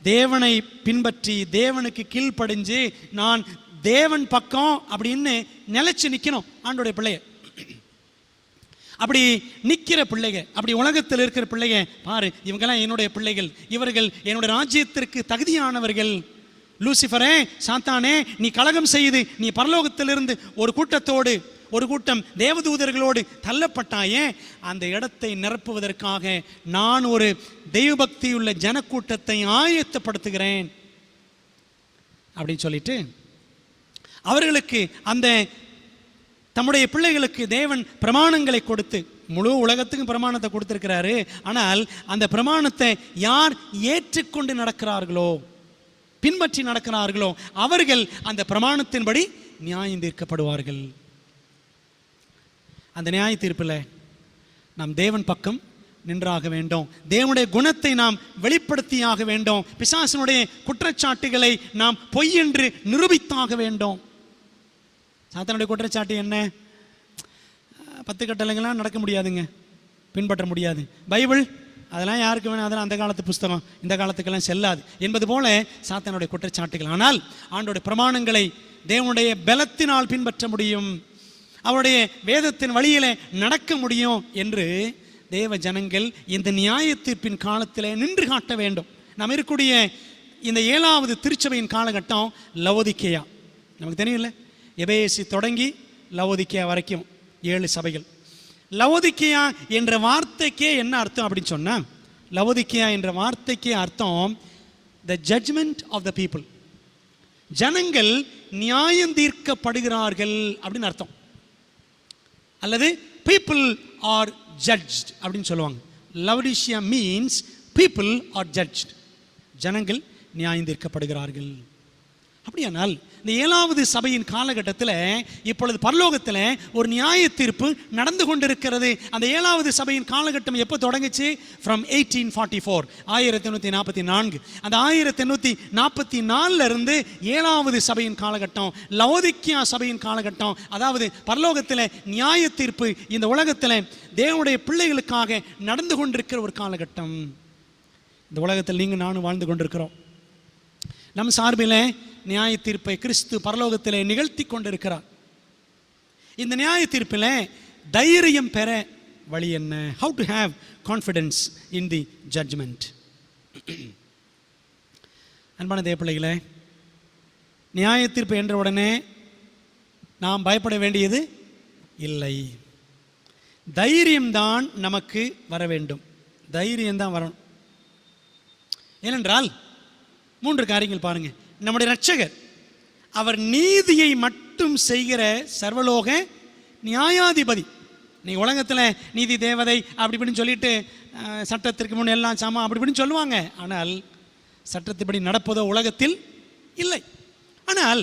தேவனை பின்பற்றி தேவனுக்கு கீழ்ப்படிஞ்சு நான் தேவன் பக்கம் அப்படின்னு நிலைச்சு நிற்கணும். ஆண்டோடைய பிள்ளைய அப்படி நிற்கிற பிள்ளைங்க, அப்படி உலகத்தில் இருக்கிற பிள்ளைங்க பாரு, இவங்கெல்லாம் என்னுடைய பிள்ளைகள், இவர்கள் என்னுடைய ராஜ்யத்திற்கு தகுதியானவர்கள். லூசிஃபரே, சாத்தானே, நீ கலகம் செய்து நீ பரலோகத்திலிருந்து ஒரு கூட்டம் தேவதூதர்களோடு தள்ளப்பட்டாயே, அந்த இடத்தை நிரப்புவதற்காக நான் ஒரு தெய்வபக்தியுள்ள ஜனக்கூட்டத்தை ஆயத்தப்படுத்துகிறேன் அப்படின்னு சொல்லிட்டு அவர்களுக்கு அந்த தம்முடைய பிள்ளைகளுக்கு தேவன் பிரமாணங்களை கொடுத்து, முழு உலகத்துக்கும் பிரமாணத்தை கொடுத்திருக்கிறாரு. ஆனால் அந்த பிரமாணத்தை யார் ஏற்றுக்கொண்டு நடக்கிறார்களோ, பின்பற்றி நடக்கிறார்களோ, அவர்கள் அந்த பிரமாணத்தின்படி நியாயம் தீர்க்கப்படுவார்கள். அந்த நியாய தீர்ப்பில் நாம் தேவன் பக்கம் நின்றாக வேண்டும். தேவனுடைய குணத்தை நாம் வெளிப்படுத்தியாக வேண்டும். பிசாசனுடைய குற்றச்சாட்டுகளை நாம் பொய் என்று நிரூபித்தாக வேண்டும். சாத்தானுடைய குற்றச்சாட்டு என்ன? 10 கட்டளைகள்லாம் நடக்க முடியாதுங்க, பின்பற்ற முடியாது. பைபிள் அதெல்லாம் யாருக்கு வேணும், அதெல்லாம் அந்த காலத்து புஸ்தகம், இந்த காலத்துக்கெல்லாம் செல்லாது என்பது போல சாத்தானுடைய குற்றச்சாட்டுகள். ஆனால் ஆண்டோடைய பிரமாணங்களை தேவனுடைய பலத்தினால் பின்பற்ற முடியும், அவருடைய வேதத்தின் வழியிலே நடக்க முடியும் என்று தேவ ஜனங்கள் இந்த நியாய தீர்ப்பின் காலத்தில் நின்று காட்ட வேண்டும். நாம் இருக்கக்கூடிய இந்த 7வது திருச்சபையின் காலகட்டம் லவோதிக்கேயா. நமக்கு தெரியல, எபேசி தொடங்கி லவோதிக்கேயா வரைக்கும் 7 சபைகள். லவோதிக்கேயா என்ற வார்த்தைக்கே என்ன அர்த்தம் அப்படின்னு சொன்னா, லவோதிக்கேயா என்ற வார்த்தைக்கே அர்த்தம் த ஜட்ஜ்மெண்ட் ஆஃப் த பீப்புள். ஜனங்கள் நியாயம் தீர்க்கப்படுகிறார்கள் அப்படின்னு அர்த்தம், அல்லது people are judged அப்படின்னு சொல்லுவாங்க. Laodicea means people are judged, ஜனங்கள் நியாயம் தீர்க்கப்படுகிறார்கள். அப்படியானால் இந்த 7வது சபையின் காலகட்டத்தில் இப்பொழுது பரலோகத்தில் ஒரு நியாய தீர்ப்பு நடந்து கொண்டிருக்கிறது. அந்த 7வது சபையின் காலகட்டம் எப்போ தொடங்குச்சு? ஃப்ரம் 1844, 1844. அந்த 1844 இருந்து 7வது சபையின் காலகட்டம் லவோதிக்கேயா சபையின் காலகட்டம். அதாவது பரலோகத்தில் நியாய தீர்ப்பு இந்த உலகத்தில் தேவனுடைய பிள்ளைகளுக்காக நடந்து கொண்டிருக்கிற ஒரு காலகட்டம். இந்த உலகத்தில் நீங்கள் நானும் வாழ்ந்து கொண்டிருக்கிறோம். நம் சார்பில் நியாய தீர்ப்பை கிறிஸ்து பரலோகத்திலே நிகழ்த்தி கொண்டிருக்கிறார். இந்த நியாய தீர்ப்பில் தைரியம் பெற வழி என்ன? How to have confidence in the judgment. அன்பான தேவ பிள்ளைகளே, நியாய தீர்ப்பு என்ற உடனே நாம் பயப்பட வேண்டியது இல்லை. தைரியம்தான் நமக்கு வர வேண்டும், தைரியம்தான் வரணும். ஏனென்றால் 3 காரியங்கள் பாருங்க. நம்முடைய இரட்சகர் அவர் நீதியை மட்டும் செய்கிற சர்வலோக நியாயாதிபதி. நீ உலகத்தில் நீதி தேவதை அப்படி இப்படின்னு சொல்லிட்டு சட்டத்திற்கு முன் எல்லாம் சமம் அப்படி இப்படின்னு சொல்லுவாங்க. ஆனால் சட்டத்தின்படி நடப்பதோ உலகத்தில் இல்லை. ஆனால்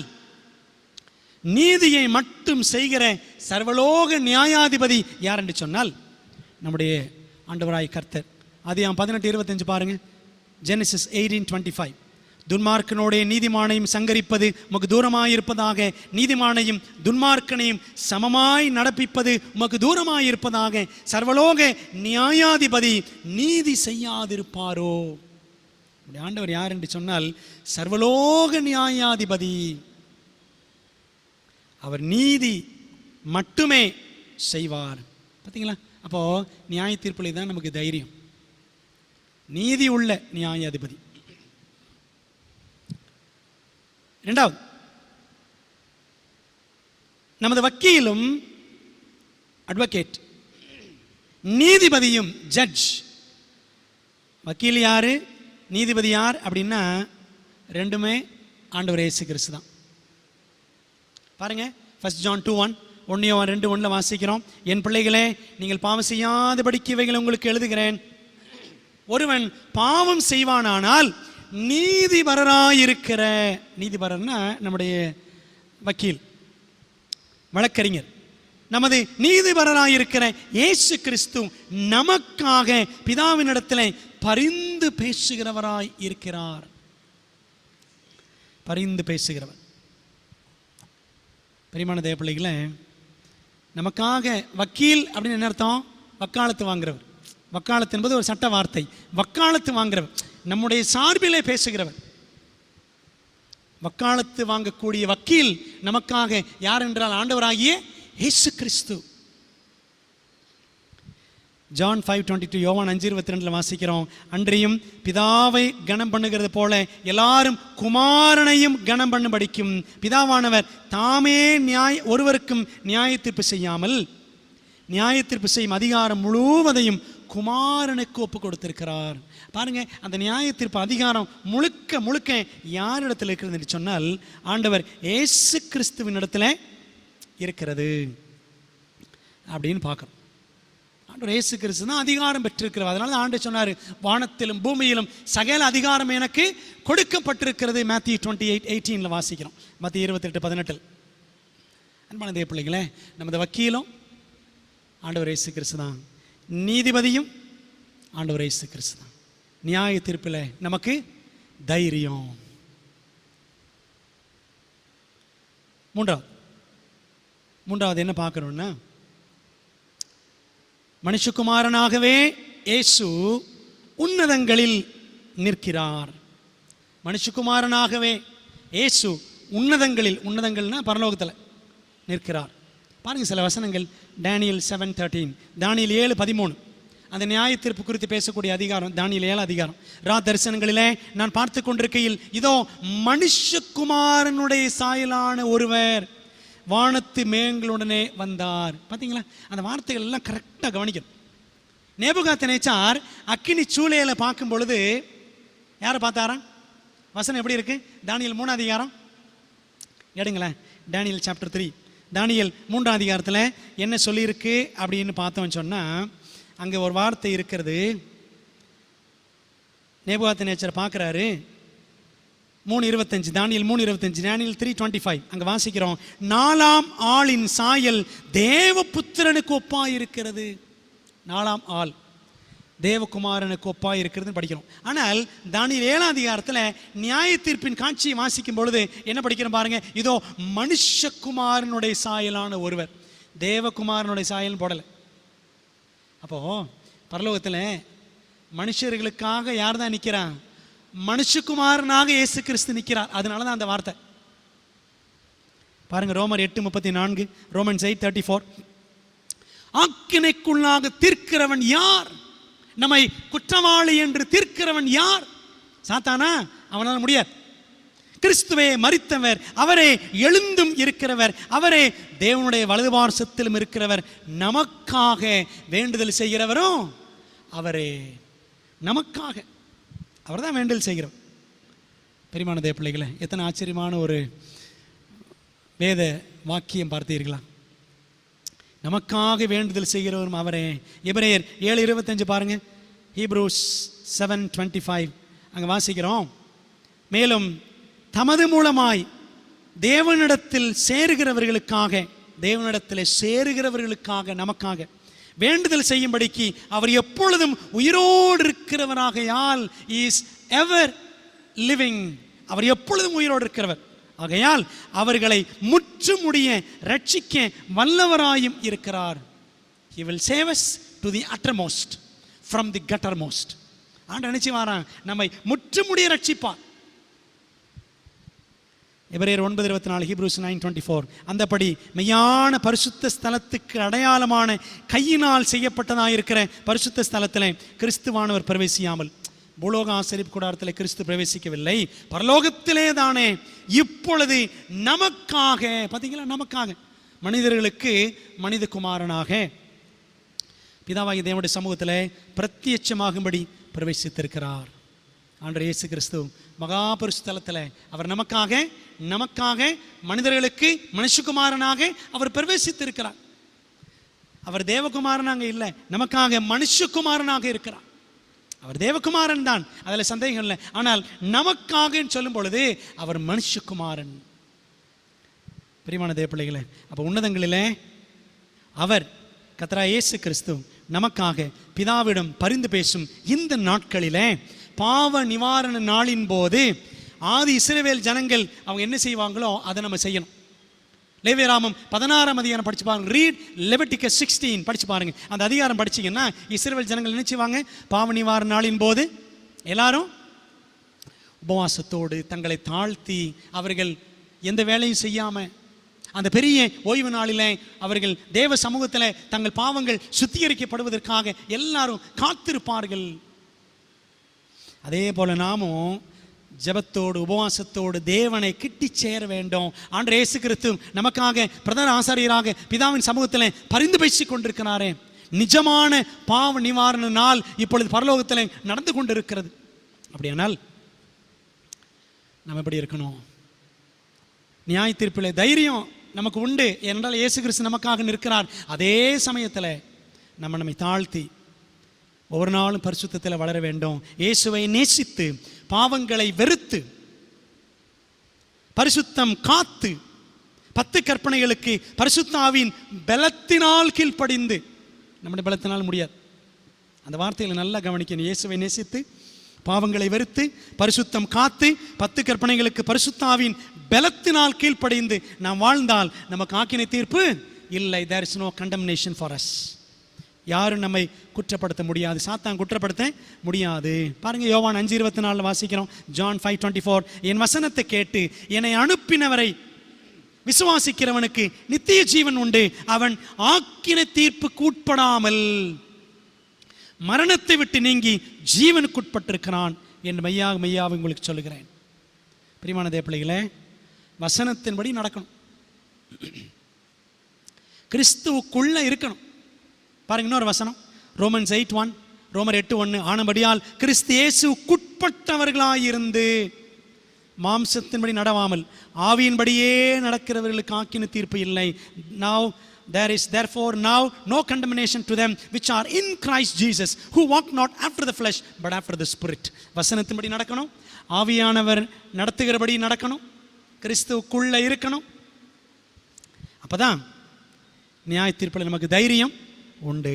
நீதியை மட்டும் செய்கிற சர்வலோக நியாயாதிபதி யார் என்று சொன்னால் நம்முடைய ஆண்டவராய் கர்த்தர். ஆதியாகமம் 18:25 பாருங்க. ஜெனசிஸ் 18:25. துன்மார்க்கனோடைய நீதிமானையும் சங்கரிப்பது உமக்கு தூரமாயிருப்பதாக, நீதிமானையும் துன்மார்க்கனையும் சமமாய் நடப்பிப்பது உமக்கு தூரமாயிருப்பதாக, சர்வலோக நியாயாதிபதி நீதி செய்யாதிருப்பாரோ. ஆண்டவர் யார் என்று சொன்னால் சர்வலோக நியாயாதிபதி. அவர் நீதி மட்டுமே செய்வார். பார்த்தீங்களா? அப்போ நியாய தீர்ப்பில் தான் நமக்கு தைரியம். நீதி உள்ள நியாயாதிபதி. 2வது, நமது வக்கீலும் அட்வொகேட், நீதிபதியும் ஜட்ஜ். வக்கீல் யாரு, நீதிபதி யார் அப்படின்னா 2மே ஆண்டவர் இயேசு கிறிஸ்து தான். பாருங்க, 1 John 2:1, 1 John 2:1 வாசிக்கிறோம். என் பிள்ளைகளே, நீங்கள் பாவம் செய்யாதபடிக்கு இவைகளை உங்களுக்கு எழுதுகிறேன். ஒருவன் பாவம் செய்வானானால் நீதிபரராயிருக்கிற, நீதிபரர்னா நம்முடைய வக்கீல், வழக்கறிஞர், நமது நீதிபரராயிருக்கிற இயேசு கிறிஸ்து நமக்காக பிதாவினிடத்தில் பரிந்து பேசுகிறவராய் இருக்கிறார். பரிந்து பேசுகிறவர். பிரியமான தேவ பிள்ளைகளே, நமக்காக வக்கீல் அப்படின்னு என்ன அர்த்தம்? வக்காலத்து வாங்குறவர். வக்காலத்து என்பது ஒரு சட்ட வார்த்தை. வக்காலத்து வாங்குறவர், நம்முடைய சார்பிலே பேசுகிறவர். வக்காலத்து வாங்கக்கூடிய வக்கீல் நமக்காக யார் என்றால் ஆண்டவராகிய இயேசு கிறிஸ்து. ஜான் 5:22, யோவான் 5:22 வாசிக்கிறோம். அன்றையும் பிதாவை கனம் பண்ணுகிறது போல எல்லாரும் குமாரனையும் கனம் பண்ணும்படிக்கும் பிதாவானவர் தாமே ஒருவருக்கும் நியாயத்தீர்ப்பு செய்யாமல் நியாயத்தீர்ப்பு செய்யும் அதிகாரம் முழுவதையும் குமாரனுக்கு ஒப்பு கொடுத்திருக்கிறார். பாருங்க, அந்த நியாயத்தீர்ப்பு அதிகாரம் முழுக்க முழுக்க யாரிடத்தில் இருக்கிறது என்று சொன்னால் ஆண்டவர் இயேசு கிறிஸ்துவின் இடத்துல இருக்கிறது அப்படின்னு பார்க்கிறோம். ஆண்டவர் இயேசு கிறிஸ்து தான் அதிகாரம் பெற்றிருக்கிறார். அதனால ஆண்டவர் சொன்னார், வானத்திலும் பூமியிலும் சகல அதிகாரம் எனக்கு கொடுக்கப்பட்டிருக்கிறது. Matthew 28:18 வாசிக்கிறோம். Matthew 28:18. அன்பான தேவ பிள்ளைகளே, நமது வக்கீலும் ஆண்டவர் இயேசு கிறிஸ்து தான். நீதிபதியும் ஆண்டவர் இயேசு கிறிஸ்து தான். நியாய தீர்ப்பில் நமக்கு தைரியம். மூன்றாவது என்ன பார்க்கணும்னா, மனுஷகுமாரனாகவே இயேசு உன்னதங்களில் நிற்கிறார். மனுஷகுமாரனாகவே இயேசு உன்னதங்களில், உன்னதங்கள்னா பரலோகத்தில் நிற்கிறார். பாருங்க சில வசனங்கள். Daniel 7:13, Daniel 7:13, அந்த நியாய தீர்ப்பு குறித்து பேசக்கூடிய அதிகாரம். Daniel 7 அதிகாரம். தரிசனங்களிலே நான் பார்த்து கொண்டிருக்கையில் இதோ மனுஷகுமாரனுடைய சாயலான ஒருவர் வானத்து மேகங்களுடனே வந்தார். பார்த்தீங்களா, அந்த வார்த்தைகள் எல்லாம் கரெக்டாக கவனிக்கணும். நேபுகாத்நேச்சார் அக்கினி சூளையில பார்க்கும் பொழுது யாரை பார்த்தாரா? வசனம் எப்படி இருக்கு? தானியேல் 3 அதிகாரம் எடுங்களேன். Daniel chapter 3, தானியேல் 3 அதிகாரத்தில் என்ன சொல்லியிருக்கு அப்படின்னு பார்த்தோம்னு சொன்னால், அங்கே ஒரு வார்த்தை இருக்கிறது. நேபுகாத்நேச்சார் பார்க்குறாரு. 3:25, தானியேல் 3:25, Daniel 3:25 அங்கே வாசிக்கிறோம். 4ஆம் ஆளின் சாயல் தேவபுத்திரனுக்கு ஒப்பாய் இருக்கிறது. 4ஆம் ஆள் தேவகுமாரனுக்கு ஒப்பாய் இருக்கிறதுன்னு படிக்கிறோம். ஆனால் தானியேல் 7 அதிகாரத்தில் நியாய தீர்ப்பின் காட்சியை வாசிக்கும் பொழுது என்ன படிக்கிறோம் பாருங்க. இதோ மனுஷகுமாரனுடைய சாயலான ஒருவர். தேவகுமாரனுடைய சாயல் போடலை. அப்போ பரலோகத்தில் மனுஷர்களுக்காக யார் தான் நிற்கிறான்? மனுஷகுமாரனாக இயேசு கிறிஸ்து நிற்கிறார். அதனால தான் அந்த வார்த்தை பாருங்க. ரோமர் 8:34, Romans 8:34, ஆக்கினைக்குள்ளாக தீர்க்கிறவன் யார்? நம்மை குற்றவாளி என்று தீர்க்கிறவன் யார்? சாத்தானா? அவனால் முடியாது. கிறிஸ்துவே மரித்தவர், அவரே எழுந்தும் இருக்கிறவர், அவரே தேவனுடைய வலது பார்சத்திலும் இருக்கிறவர், நமக்காக வேண்டுதல் செய்கிறவரும் அவரே. நமக்காக அவர் தான் வேண்டுதல் செய்கிறோம். பெரியமான தேவ பிள்ளைகளை, எத்தனை ஆச்சரியமான ஒரு வேத வாக்கியம் பார்த்தீர்களா? நமக்காக வேண்டுதல் செய்கிறவரும் அவரே. எபிரேயர் 7:25 பாருங்க. Hebrews 7:25 அங்கே வாசிக்கிறோம். மேலும் தமது மூலமாய் தேவனிடத்தில் சேருகிறவர்களுக்காக நமக்காக வேண்டுதல் செய்யும்படிக்கு அவர் எப்பொழுதும் உயிரோடு இருக்கிறவராகையால் இஸ் எவர் லிவிங். அவர் எப்பொழுதும் உயிரோடு இருக்கிறவர் ஆகையால் அவர்களை முற்றுமுடிய ரட்சிக்க வல்லவராயும் இருக்கிறார். He will save us to the uttermost from the guttermost. ஆண்டு நினைச்சு வாரான், நம்மை முற்றுமுடிய ரட்சிப்பார். எபிரேயர் 9:24, Hebrews 9:24 அந்தபடி மெய்யான பரிசுத்த ஸ்தலத்துக்கு அடையாளமான கையினால் செய்யப்பட்டதாயிருக்கிற பரிசுத்த ஸ்தலத்தில் கிறிஸ்துவானவர் பிரவேசியாமல், பூலோக ஆசரிப்பு கூடாரத்தில் கிறிஸ்து பிரவேசிக்கவில்லை, பரலோகத்திலே தானே இப்பொழுது நமக்காக, பார்த்தீங்களா, நமக்காக மனிதர்களுக்கு மனித குமாரனாக பிதாவாகிய தேவனுடைய சமூகத்தில் பிரத்யட்சமாகும்படி பிரவேசித்திருக்கிறார். ஆண்டவர் இயேசு கிறிஸ்து மகா பரிசுத்தலத்தில் அவர் நமக்காக மனிதர்களுக்கு மனுஷகுமாரனாக அவர் பிரவேசித்திருக்கிறார். அவர் தேவகுமாரனாக இல்லை, நமக்காக மனுஷகுமாரனாக இருக்கிறார். அவர் தேவகுமாரன் தான், அதில் சந்தேகம் இல்லை. ஆனால் நமக்காக சொல்லும் பொழுது அவர் மனுஷகுமாரன். பிரியமான தேவ பிள்ளைகளே, அப்போ உன்னதங்களிலே அவர் கர்த்தராகிய இயேசு கிறிஸ்து நமக்காக பிதாவிடம் பரிந்து பேசும் இந்த நாட்களிலே, பாவ நிவாரண நாளின் போது ஆதி இஸ்ரவேல் ஜனங்கள் அவங்க என்ன செய்வாங்களோ அதை நம்ம செய்யணும். லேவியராகமம் 16ஆம் அதிகாரம் படிச்சு பாருங்க. ரீட் லெவிட்டிகஸ் 16 படிச்சு பாருங்க. அந்த அதிகாரம் படிச்சீங்கன்னா இஸ்ரவேல் ஜனங்கள் என்ன செய்வாங்க? பாவ நிவாரண நாளின் போது எல்லாரும் உபவாசத்தோடு தங்களை தாழ்த்தி, அவர்கள் எந்த வேலையும் செய்யாம அந்த பெரிய ஓய்வு நாளில் அவர்கள் தேவ சமூகத்தில் தங்கள் பாவங்கள் சுத்திகரிக்கப்படுவதற்காக எல்லாரும் காத்திருப்பார்கள். அதே போல நாமும் ஜெபத்தோடு உபவாசத்தோடு தேவனை கிட்டி சேர வேண்டும். ஆண்டவர் இயேசு கிறிஸ்து நமக்காக பிரதான ஆசாரியராக பிதாவின் சமூகத்தில் பரிந்து பேசிக் கொண்டிருக்கிறாரே. நிஜமான பாவ நிவாரண நாள் இப்பொழுது பரலோகத்தில் நடந்து கொண்டிருக்கிறது. அப்படியானால் நம்ம எப்படி இருக்கணும்? நியாய தீர்ப்பில் தைரியம் நமக்கு உண்டு என்றால் இயேசு கிறிஸ்து நமக்காக நிற்கிறார். அதே சமயத்தில் நம்மை தாழ்த்தி ஒவ்வொரு நாளும் பரிசுத்தத்தில் வளர வேண்டும். இயேசுவை நேசித்து பாவங்களை வெறுத்து பரிசுத்தம் காத்து 10 கற்பனைகளுக்கு பரிசுத்த ஆவியின் பலத்தினால் கீழ்ப்படிந்து, நம்முடைய பலத்தினால் முடியாது. அந்த வார்த்தைகளை நல்லா கவனிக்கணும். இயேசுவை நேசித்து பாவங்களை வெறுத்து பரிசுத்தம் காத்து 10 கற்பனைகளுக்கு பரிசுத்த ஆவியின் பலத்தினால் கீழ்ப்படிந்து நாம் வாழ்ந்தால் நமக்கு ஆக்கினை தீர்ப்பு இல்லை. there is no condemnation for us. யாரும் நம்மை குற்றப்படுத்த முடியாது, சாத்தான் குற்றப்படுத்த முடியாது. பாருங்க, யோவான் 5:24 வாசிக்கிறோம். ஜான் 5:24, என் வசனத்தை கேட்டு என்னை அனுப்பினவரை விசுவாசிக்கிறவனுக்கு நித்திய ஜீவன் உண்டு, அவன் ஆக்கினை தீர்ப்புக்கு உட்படாமல் மரணத்தை விட்டு நீங்கி ஜீவனுக்குட்பட்டிருக்கிறான் என்று மெய்யாக உங்களுக்கு சொல்லுகிறேன். பிரியமான தேவ பிள்ளைகளே, வசனத்தின்படி நடக்கணும், கிறிஸ்துவுக்குள்ள இருக்கணும். பாருங்க, இன்னொரு வசனம் ரோமன்ஸ் 8:1, ரோமர் 8:1, ஆனபடியால் கிறிஸ்து இயேசுவுக்குட்பட்டவர்களாயிருந்து மாம்சத்தின்படி நடவாமல் ஆவியின்படியே நடக்கிறவர்களுக்கு ஆக்கின தீர்ப்பு இல்லை. Now there is therefore now no condemnation to them which are in Christ Jesus, who walk not after the flesh but after the spirit. வசனத்தின்படி நடக்கணும், ஆவியானவர் நடத்துகிறபடி நடக்கணும், கிறிஸ்துவுக்குள்ள இருக்கணும். அப்பதான் நியாய தீர்ப்பில் நமக்கு தைரியம் உண்டு.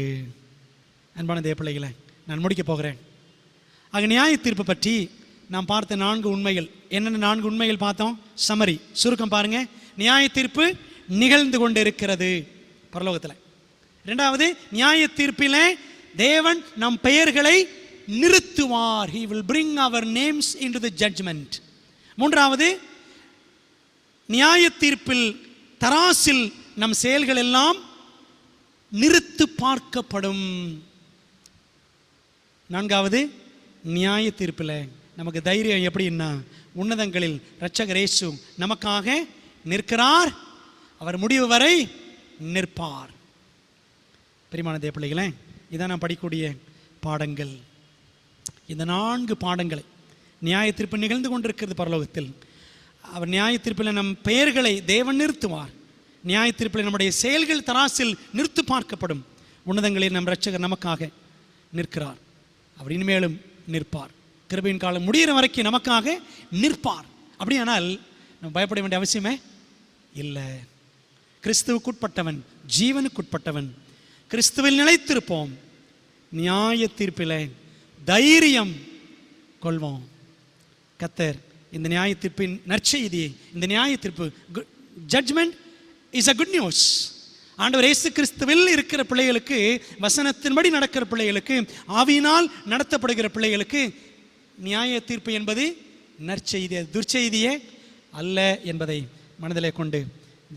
அன்பான தேவ பிள்ளைகளை, நான் முடிக்க போகிறேன். ஆக நியாய தீர்ப்பு பற்றி நாம் பார்த்த 4 உண்மைகள். என்னென்ன 4 உண்மைகள் பார்த்தோம்? சமரி, சுருக்கம் பாருங்க. நியாய தீர்ப்பு நிகழ்ந்து கொண்டு இருக்கிறது பரலோகத்தில். 2வது, நியாய தீர்ப்பிலே தேவன் நம் பெயர்களை நிறுத்துவார். He will bring our names into the judgment. 3வது, நியாய தீர்ப்பில் தராசில் நம் செயல்கள் எல்லாம் நிறுத்து பார்க்கப்படும். 4வது, நியாய தீர்ப்பில் நமக்கு தைரியம் எப்படின்னா, உன்னதங்களில் இரட்சகர் இயேசு நமக்காக நிற்கிறார், அவர் முடிவு வரை நிற்பார். பிரியமான தேவ பிள்ளைகளே, இதான் நான் படிக்கக்கூடிய பாடங்கள். இந்த 4 பாடங்களை, நியாய தீர்ப்பு நிகழ்ந்து கொண்டிருக்கிறது பரலோகத்தில். அவர் நியாய தீர்ப்பில் நம் பெயர்களை தேவன் நிறுத்துவார். நியாய தீர்ப்பில் நம்முடைய செயல்கள் தராசில் நிறுத்து பார்க்கப்படும். உன்னதங்களில் நம் இரட்சகர் நமக்காக நிற்கிறார், அவர் இனிமேலும் நிற்பார். கிருபையின் காலம் முடிகிற வரைக்கும் நமக்காக நிற்பார். அப்படியானால் நம்ம பயப்பட வேண்டிய அவசியமே இல்லை. கிறிஸ்துவுக்குட்பட்டவன், ஜீவனுக்குட்பட்டவன், கிறிஸ்துவில் நிலைத்திருப்போம். நியாய தீர்ப்பில் தைரியம் கொள்வோம். கர்த்தர் இந்த நியாய தீர்ப்பின் நற்செய்தியை, இந்த நியாய தீர்ப்பு judgement is a good news. ஆண்டவர் இயேசு கிறிஸ்துவில் இருக்கிற பிள்ளைகளுக்கு, வசனத்தின்படி நடக்கிற பிள்ளைகளுக்கு, ஆவியினால் நடத்தப்படுகிற பிள்ளைகளுக்கு நியாய தீர்ப்பு என்பது நற்செய்தி, துர்ச்செய்தியே அல்ல என்பதை மனதிலே கொண்டு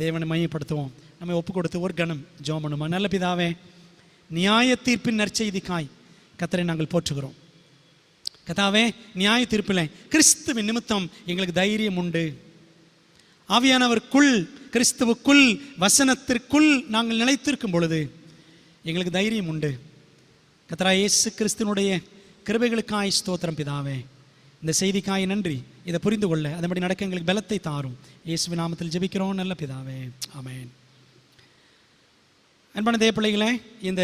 தேவனை மையப்படுத்துவோம். நம்ம ஒப்பு கொடுத்து ஒரு கணம் ஜெபம் பண்ணுமா. நல்ல பிதாவே, நியாய தீர்ப்பின் நற்செய்திக்காய் கர்த்தரை நாங்கள் போற்றுகிறோம். கர்த்தாவே, நியாய தீர்ப்பில் கிறிஸ்துவின் நிமித்தம் எங்களுக்கு தைரியம் உண்டு. ஆவியானவருக்குள், கிறிஸ்துவுக்குள், வசனத்திற்குள் நாங்கள் நிலைத்திருக்கும் பொழுது எங்களுக்கு தைரியம் உண்டு. கர்த்தராகிய இயேசு கிறிஸ்துவினுடைய கிருபைகளுக்காய் ஸ்தோத்திரம் பிதாவே. இந்த செய்திக்காய் நன்றி. இதை புரிந்து கொள்ள அதன்படி நடக்க எங்களுக்கு பலத்தை தாரும். இயேசுவின் நாமத்தில் ஜெபிக்கிறோம் நல்ல பிதாவே, ஆமென். அன்பான தேவ பிள்ளைகளே, இந்த